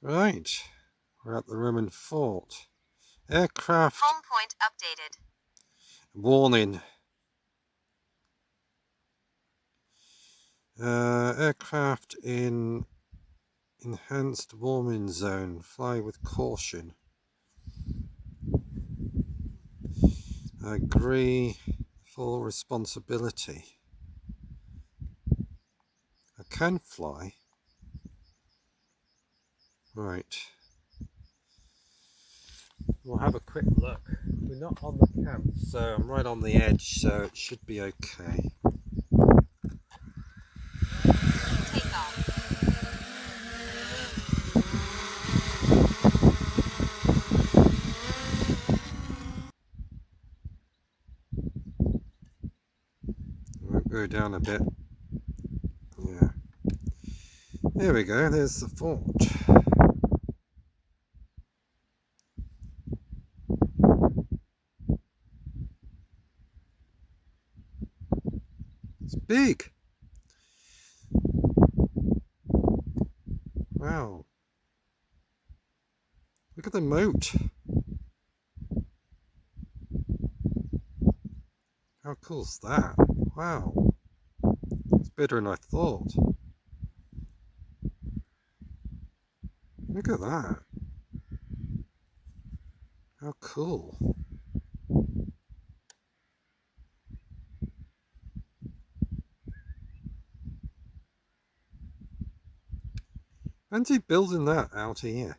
Right, we're at the Roman fort. Aircraft Home point updated. warning. Aircraft in enhanced warming zone. Fly with caution. Agree. Full responsibility. I can fly. Right. We'll have a quick look. We're not on the camp, so I'm right on the edge, so it should be okay. Takeoff. We'll go down a bit. Yeah. There we go, there's the fort. It's big. Wow. Look at the moat. How cool's that? Wow. It's better than I thought. Look at that. How cool. When's he building that out here?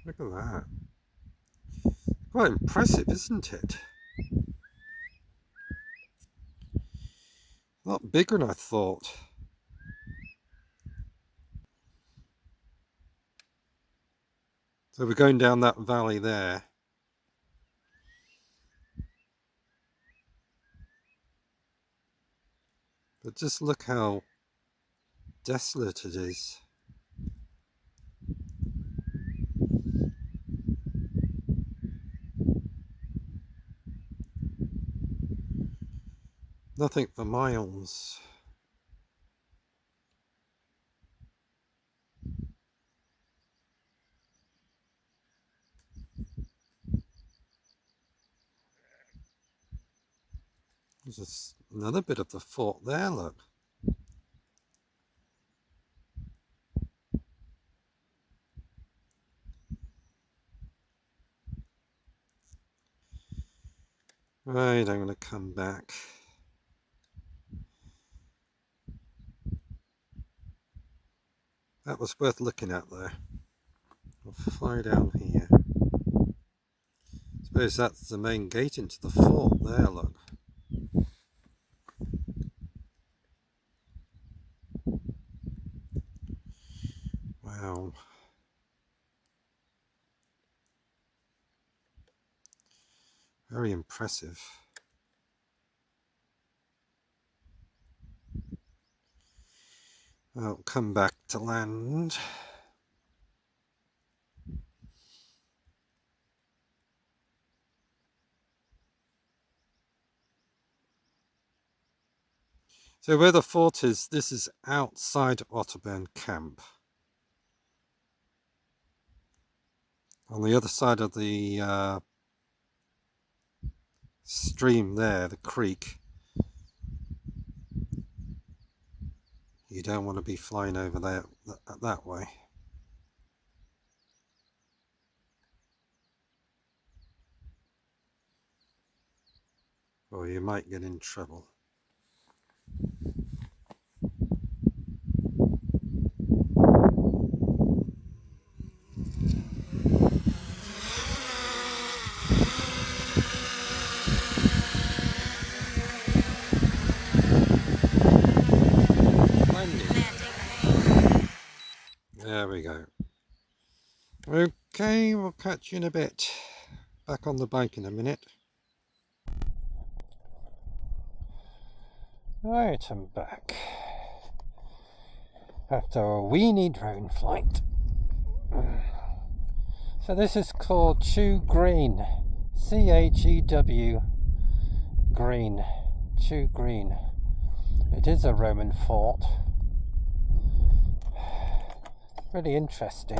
Look at that. Quite impressive, isn't it? A lot bigger than I thought. So we're going down that valley there. But just look how desolate it is. Nothing for miles. There's another bit of the fort there, look. Right, I'm going to come back. That was worth looking at there. We'll fly down here. Suppose that's the main gate into the fort there, look. Wow. Very impressive. I'll come back to land. So where the fort is, this is outside Otterburn camp. On the other side of the stream there, the creek. You don't want to be flying over there that way. Or you might get in trouble. There we go. Okay, we'll catch you in a bit. Back on the bike in a minute. Right, I'm back. After a weenie drone flight. So this is called Chew Green. C-H-E-W Green. Chew Green. It is a Roman fort. Really interesting.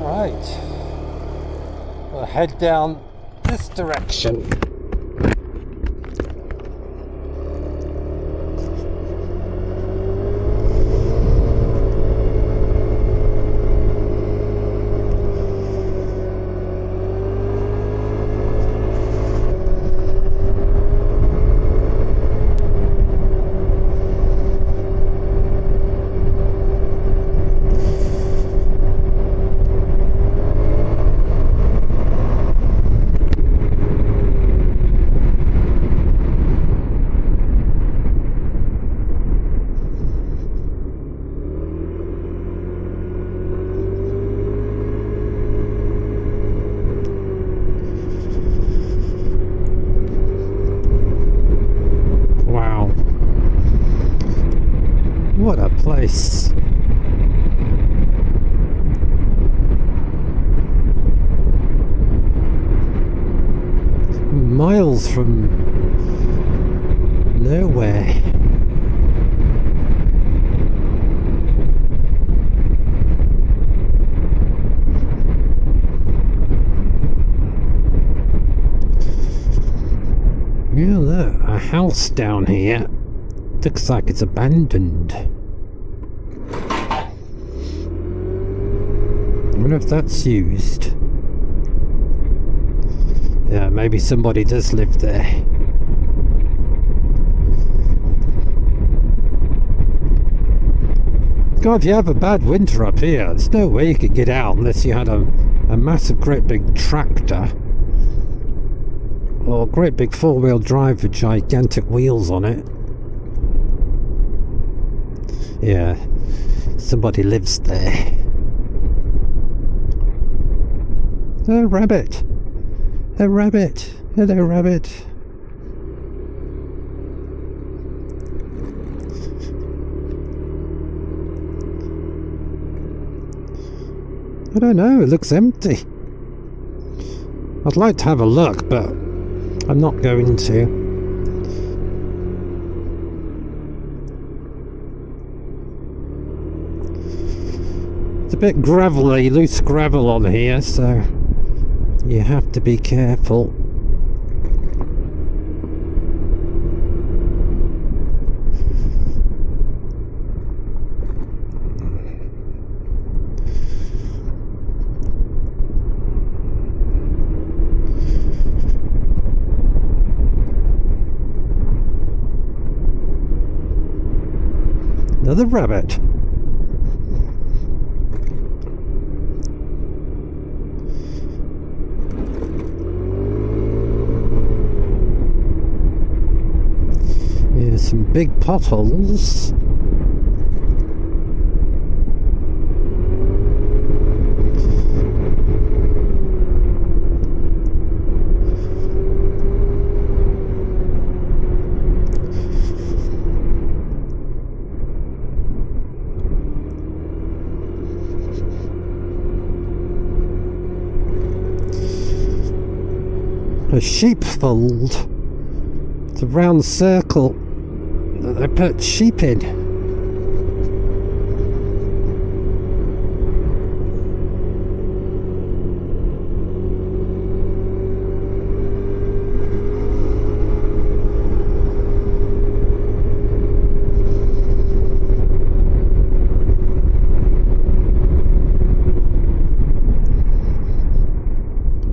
Right. We'll head down this direction. What a place. Miles from nowhere. Yeah, look, a house down here. Looks like it's abandoned. I wonder if that's used. Yeah, maybe somebody does live there. God, if you have a bad winter up here, there's no way you could get out unless you had a massive, great big tractor. Or a great big four-wheel drive with gigantic wheels on it. Yeah, somebody lives there. A rabbit. A rabbit. Hello, rabbit. I don't know, it looks empty. I'd like to have a look, but I'm not going to. It's a bit gravelly, loose gravel on here, so you have to be careful. Another rabbit. Here's some big potholes. A sheepfold. It's a round circle that they put sheep in.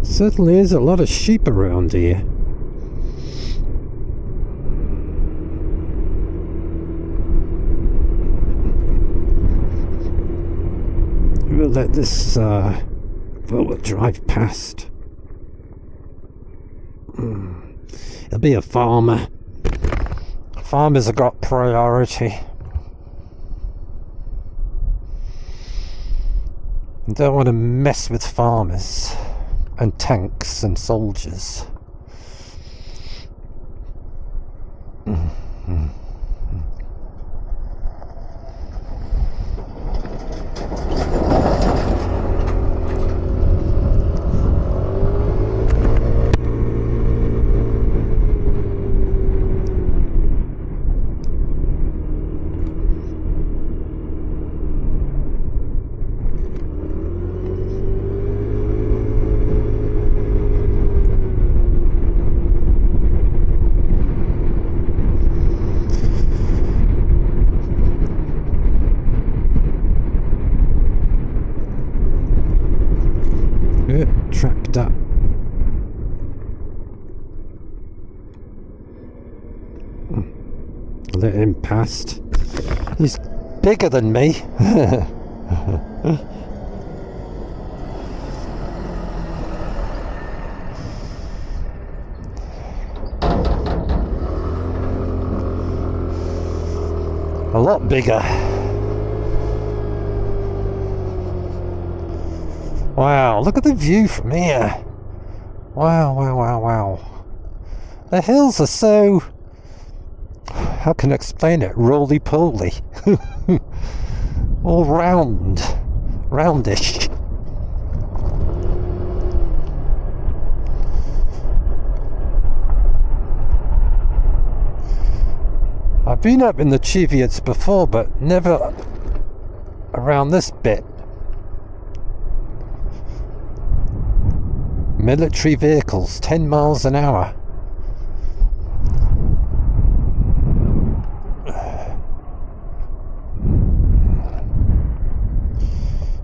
Certainly is a lot of sheep around here. We'll let this we'll drive past. It'll be a farmer. Farmers have got priority. You don't want to mess with farmers and tanks and soldiers. Tracked up. Let him past. He's bigger than me. A lot bigger. Wow, look at the view from here. Wow, wow, wow, wow. The hills are so... how can I explain it? Roly-poly. All round. Roundish. I've been up in the Cheviots before, but never around this bit. Military vehicles, 10 miles an hour.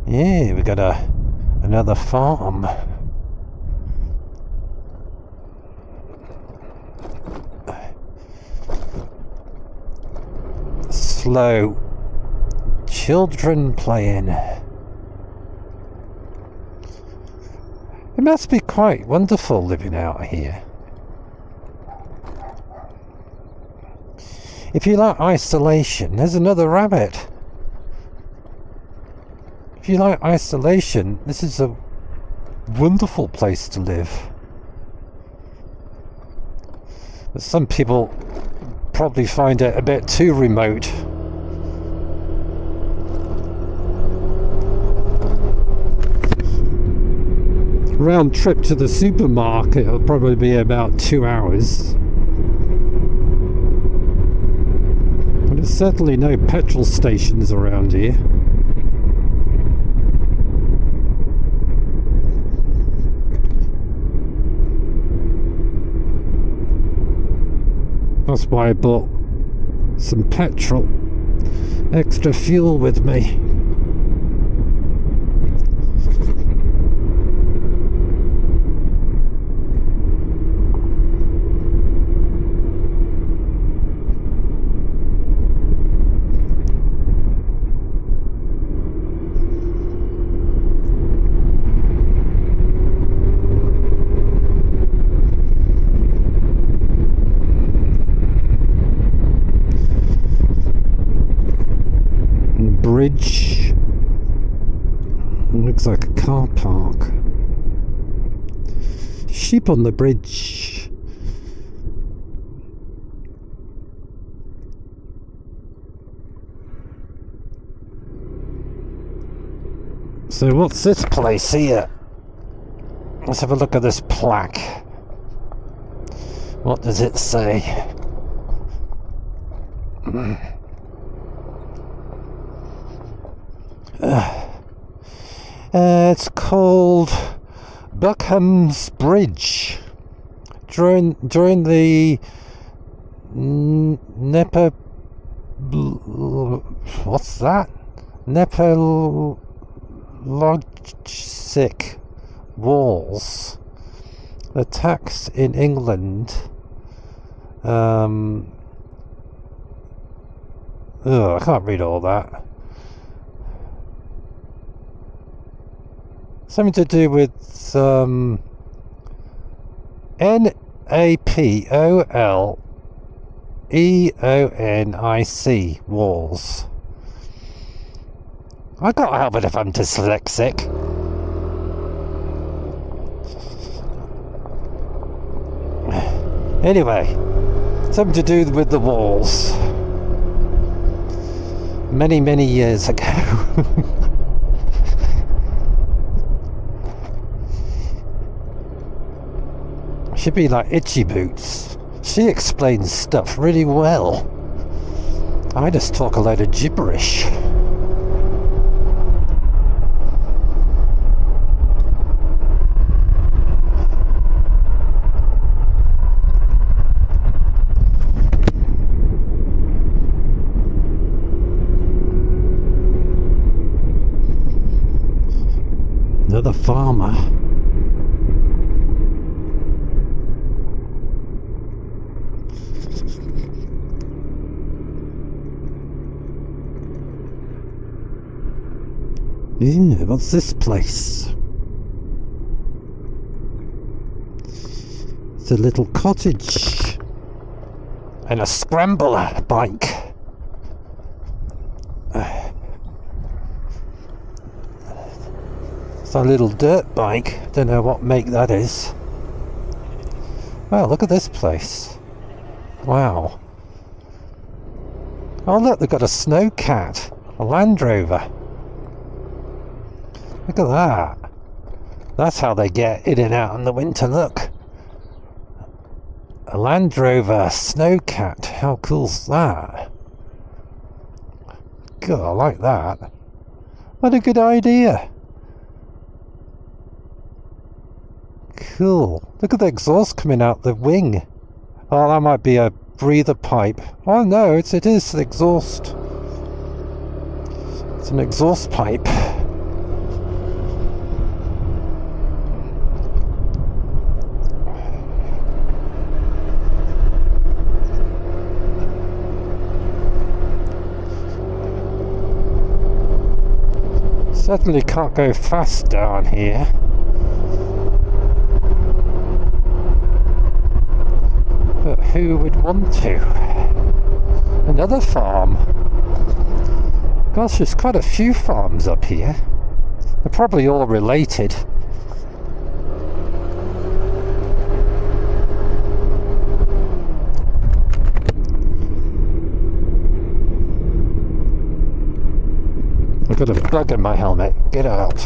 Yeah, we got another farm. Slow. Children playing. It must be quite wonderful living out here. If you like isolation, there's another rabbit. If you like isolation, this is a wonderful place to live. But some people probably find it a bit too remote. Round trip to the supermarket will probably be about 2 hours. But there's certainly no petrol stations around here. That's why I bought some petrol, extra fuel with me. Bridge. Looks like a car park. Sheep on the bridge. So what's this place here? Let's have a look at this plaque. What does it say? It's called Buckham's Bridge. During the what's that? Napoleonic Wars. Attacks in England. I can't read all that. Something to do with Napoleonic Wars. I can't help it if I'm dyslexic. Anyway, Something to do with the walls. Many, many years ago. Should be like Itchy Boots. She explains stuff really well. I just talk a load of gibberish. Another farmer. Yeah, what's this place? It's a little cottage and a scrambler bike. It's a little dirt bike. Don't know what make that is. Wow, look at this place. Wow. Oh look, they've got a snowcat, a Land Rover. Look at that. That's how they get in and out in the winter, look. A Land Rover snowcat, how cool's that? God, I like that. What a good idea. Cool. Look at the exhaust coming out the wing. Oh, that might be a breather pipe. Oh no, it is the exhaust. It's an exhaust pipe. Certainly can't go fast down here. But who would want to? Another farm. Gosh, there's quite a few farms up here. They're probably all related. I've got a bug in my helmet. Get out.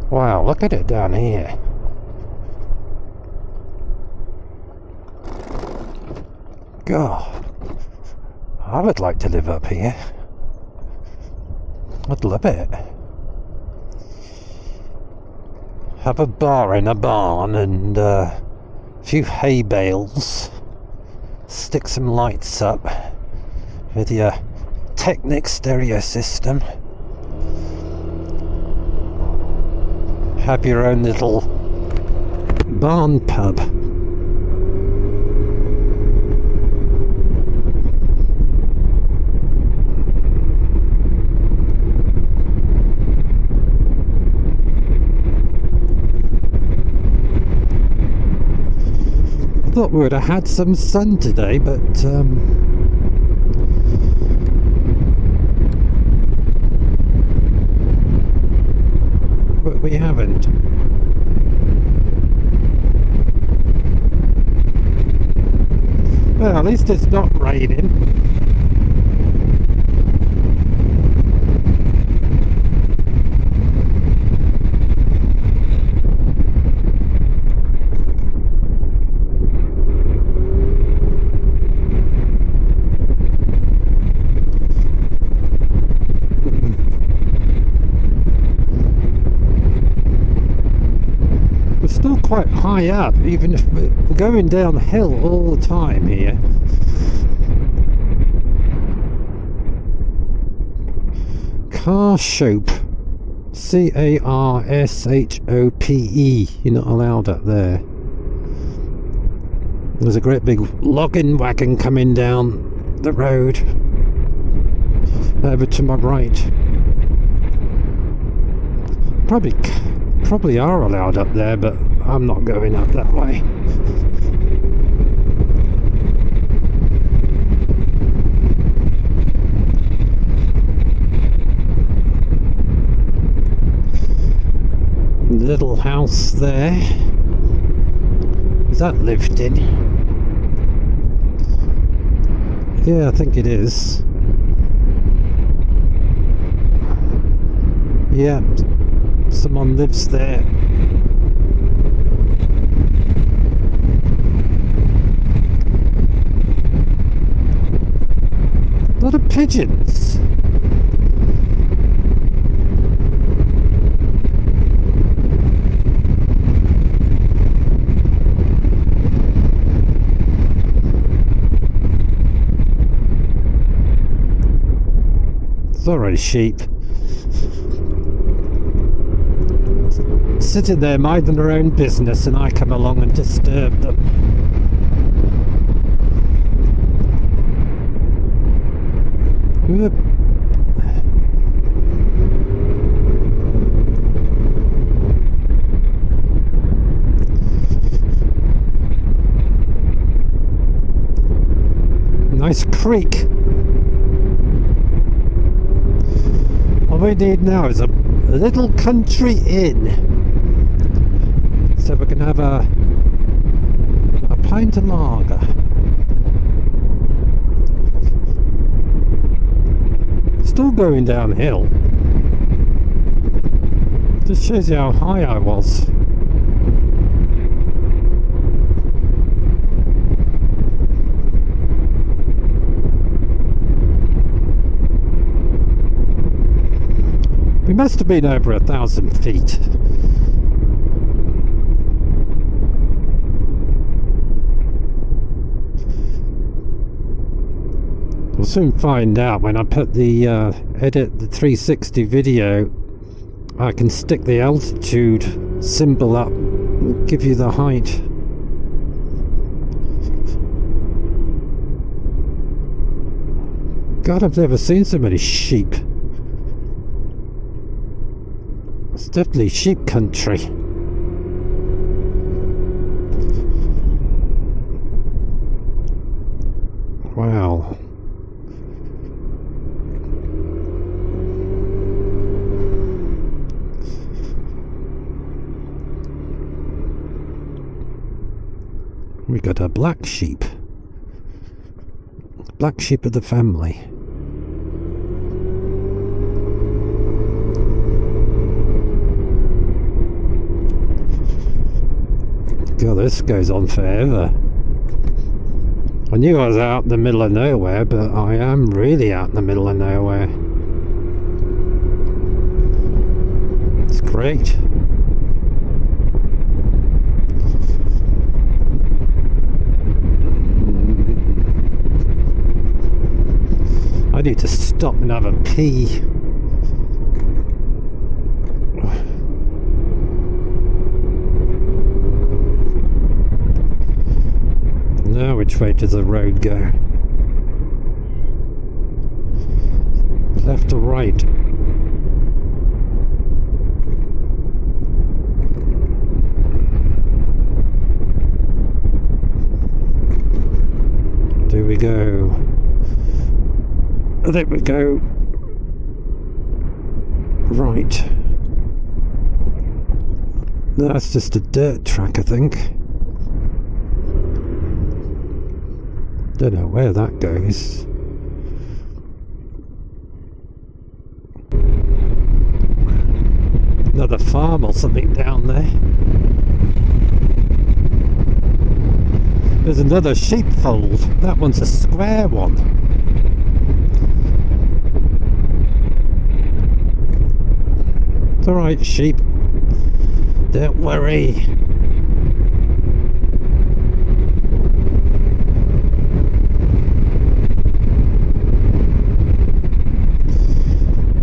Wow, look at it down here. God, I would like to live up here. I'd love it. Have a bar in a barn and a few hay bales. Stick some lights up with your Technic stereo system. Have your own little barn pub. Thought we would have had some sun today, but we haven't. Well, at least it's not raining. Still quite high up, even if we're going downhill all the time here. Carshope, C-A-R-S-H-O-P-E. You're not allowed up there. There's a great big logging wagon coming down the road over to my right. Probably are allowed up there, but I'm not going up that way. Little house there. Is that lifting? Yeah, I think it is. Yeah, someone lives there. A lot of pigeons. Sorry, sheep. Sitting there minding their own business and I come along and disturb them. Whoop. Nice creek. All we need now is a little country inn. So we can have a pint of lager. Still going downhill. Just shows you how high I was. We must have been over 1,000 feet. We'll soon find out when I put the edit the 360 video. I can stick the altitude symbol up and give you the height. God, I've never seen so many sheep. It's definitely sheep country. Wow. We got a black sheep. Black sheep of the family. God, this goes on forever. I knew I was out in the middle of nowhere, but I am really out in the middle of nowhere. It's great. I need to stop and have a pee. Now which way does the road go? Left or right? Do we go? I think we go right. That's just a dirt track, I think. Don't know where that goes. Another farm or something down there. There's another sheepfold. That one's a square one. It's alright, sheep. Don't worry.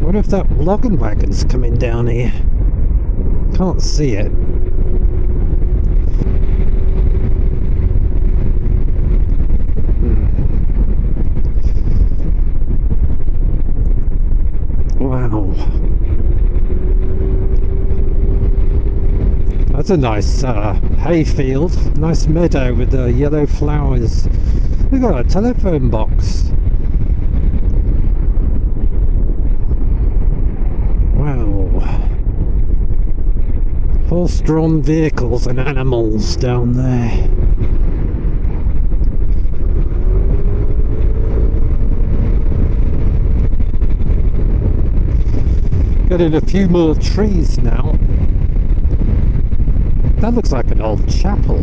What if that logging wagon's coming down here? Can't see it. Wow. That's a nice hayfield. Nice meadow with the yellow flowers. We've got a telephone box. Horse-drawn vehicles and animals down there. Getting a few more trees now. That looks like an old chapel.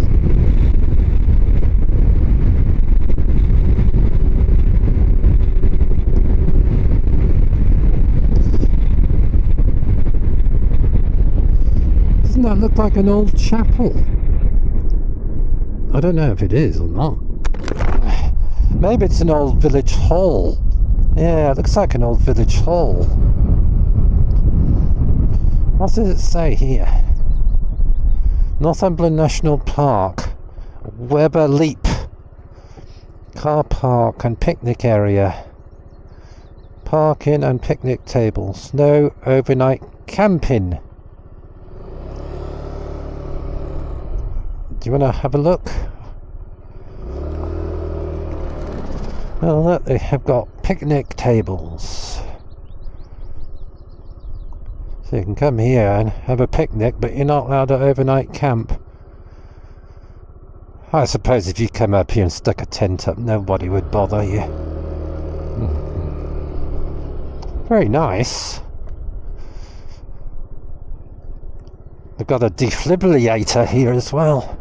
Doesn't that look like an old chapel? I don't know if it is or not. Maybe it's an old village hall. Yeah, it looks like an old village hall. What does it say here? Northumberland National Park, Weber Leap, car park and picnic area, parking and picnic tables, no overnight camping. Do you want to have a look? Oh look, they have got picnic tables. So you can come here and have a picnic, but you're not allowed to overnight camp. I suppose if you come up here and stuck a tent up, nobody would bother you. Very nice. They've got a defibrillator here as well.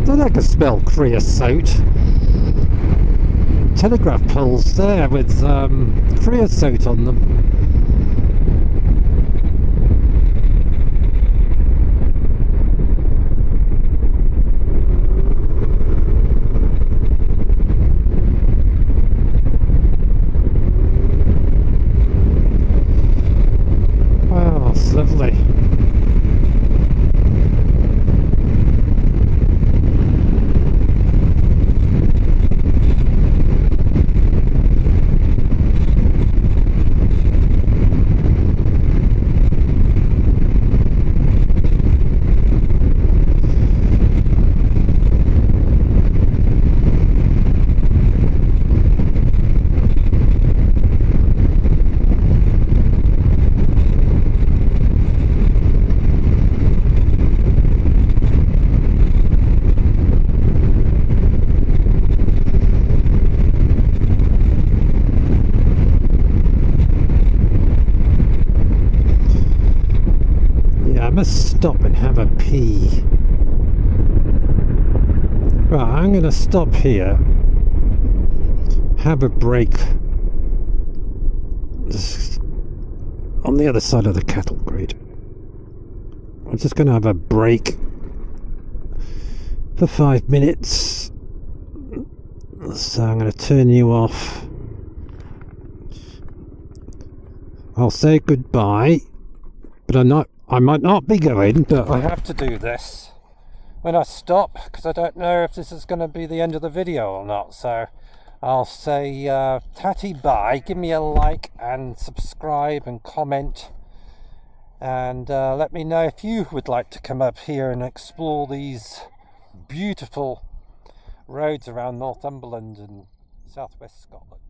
Then I can smell creosote. Telegraph poles there with creosote on them. Wow, it's lovely. Let's stop and have a pee. Right, I'm going to stop here, have a break on the other side of the cattle grid. I'm just going to have a break for 5 minutes. So I'm going to turn you off. I'll say goodbye, but I might not be going, but I have to do this when I stop, because I don't know if this is going to be the end of the video or not. So I'll say tatty bye, give me a like and subscribe and comment, and let me know if you would like to come up here and explore these beautiful roads around Northumberland and southwest Scotland.